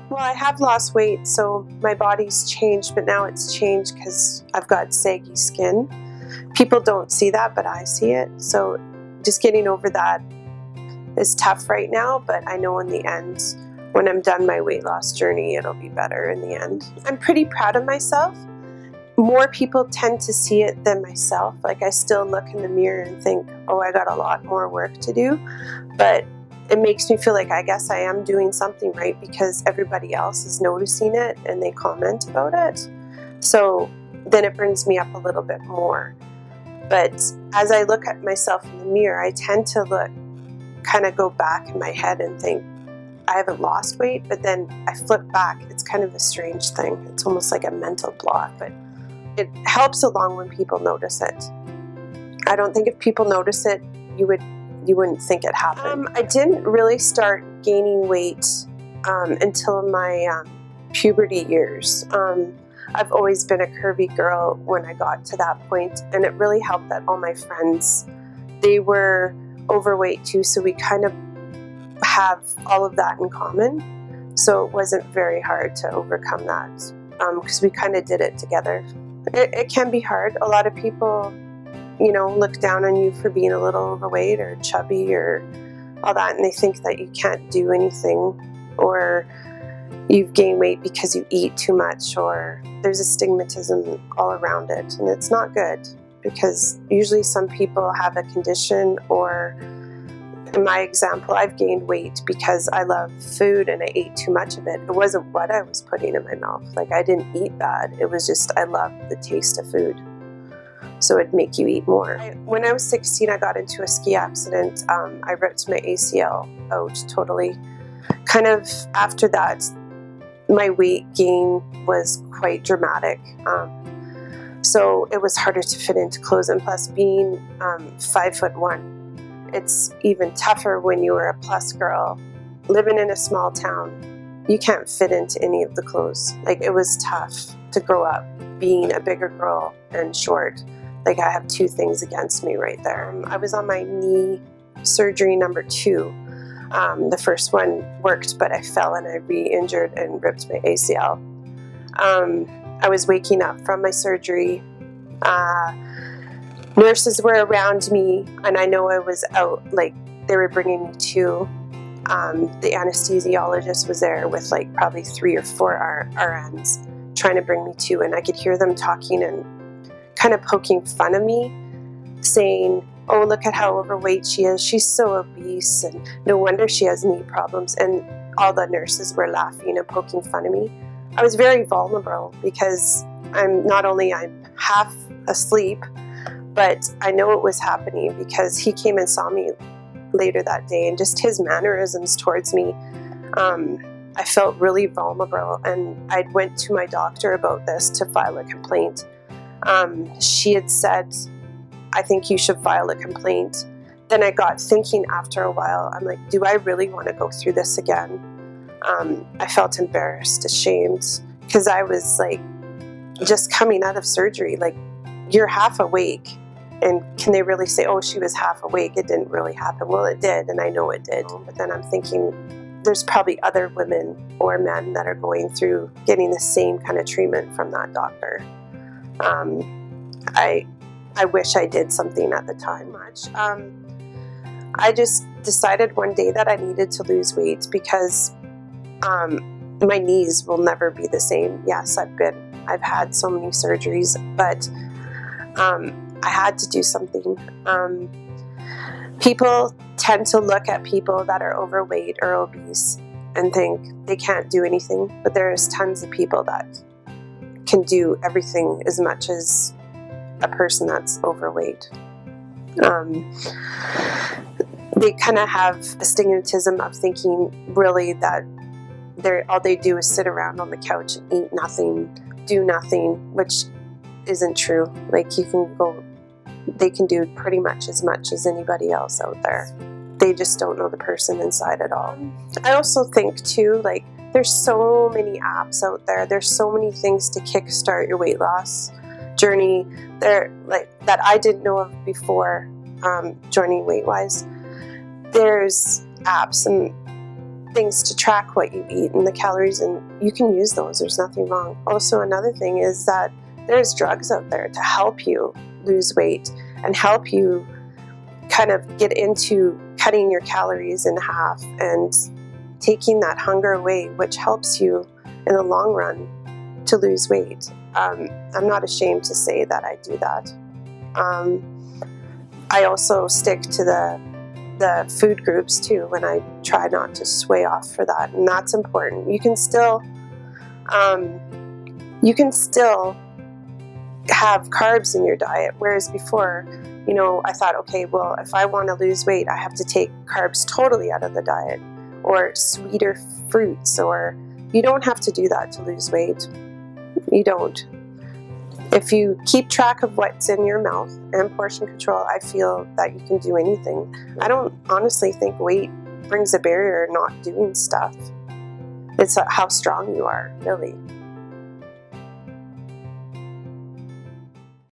Well, I have lost weight, so my body's changed, but now it's changed because I've got saggy skin. People don't see that, but I see it. So just getting over that is tough right now, but I know in the end, when I'm done my weight loss journey, it'll be better in the end. I'm pretty proud of myself. More people tend to see it than myself. Like, I still look in the mirror and think, oh, I got a lot more work to do, but it makes me feel like I guess I am doing something right because everybody else is noticing it and they comment about it. So then it brings me up a little bit more. But as I look at myself in the mirror, I tend to kind of go back in my head and think, I haven't lost weight, but then I flip back. It's kind of a strange thing. It's almost like a mental block, but it helps along when people notice it. I don't think if people notice it, you wouldn't think it happened. I didn't really start gaining weight until my puberty years. I've always been a curvy girl when I got to that point, and it really helped that all my friends, they were overweight too, so we kind of have all of that in common. So it wasn't very hard to overcome that because we kind of did it together. It can be hard. A lot of people, look down on you for being a little overweight or chubby or all that, and they think that you can't do anything, or you've gained weight because you eat too much, or there's a stigmatism all around it, and it's not good because usually some people have a condition, or in my example, I've gained weight because I love food and I ate too much of it. It wasn't what I was putting in my mouth. Like, I didn't eat bad. It was just I loved the taste of food. So it'd make you eat more. When I was 16, I got into a ski accident. I ripped my ACL out totally. Kind of after that, my weight gain was quite dramatic. So it was harder to fit into clothes. And plus, being 5'1", it's even tougher when you were a plus girl. Living in a small town, you can't fit into any of the clothes. Like, it was tough to grow up being a bigger girl and short. Like, I have two things against me right there. I was on my knee surgery number 2. The first one worked, but I fell and I re-injured and ripped my ACL. I was waking up from my surgery. Nurses were around me, and I know I was out, like, they were bringing me to. The anesthesiologist was there with like probably 3 or 4 RNs trying to bring me to, and I could hear them talking and kind of poking fun of me, saying, oh, look at how overweight she is. She's so obese, and no wonder she has knee problems. And all the nurses were laughing and poking fun of me. I was very vulnerable because I'm half asleep, but I know it was happening because he came and saw me later that day, and just his mannerisms towards me, I felt really vulnerable. And I went to my doctor about this to file a complaint. She had said, I think you should file a complaint. Then I got thinking after a while, I'm like, do I really want to go through this again? I felt embarrassed, ashamed, because I was like just coming out of surgery. Like, you're half awake, and can they really say, oh, she was half awake? It didn't really happen. Well, it did, and I know it did. But then I'm thinking, there's probably other women or men that are going through getting the same kind of treatment from that doctor. I wish I did something at the time much. I just decided one day that I needed to lose weight because my knees will never be the same. Yes, I've had so many surgeries, but I had to do something. People tend to look at people that are overweight or obese and think they can't do anything, but there's tons of people that can do everything as much as a person that's overweight. They kind of have a stigmatism of thinking really that all they do is sit around on the couch and eat nothing, do nothing, which isn't true. Like, they can do pretty much as anybody else out there. They just don't know the person inside at all. I also think too, like, there's so many apps out there. There's so many things to kickstart your weight loss journey there, like, that I didn't know of before joining Weight Wise. There's apps, and things to track what you eat and the calories, and you can use those. There's nothing wrong. Also, another thing is that there's drugs out there to help you lose weight and help you kind of get into cutting your calories in half and taking that hunger away, which helps you in the long run to lose weight. I'm not ashamed to say that I do that. I also stick to the food groups too, when I try not to sway off for that, and that's important. You can still have carbs in your diet, whereas before, you know, I thought, okay, well, if I want to lose weight, I have to take carbs totally out of the diet, or sweeter fruits, or you don't have to do that to lose weight. You don't. If you keep track of what's in your mouth and portion control, I feel that you can do anything. I don't honestly think weight brings a barrier not doing stuff. It's how strong you are, really.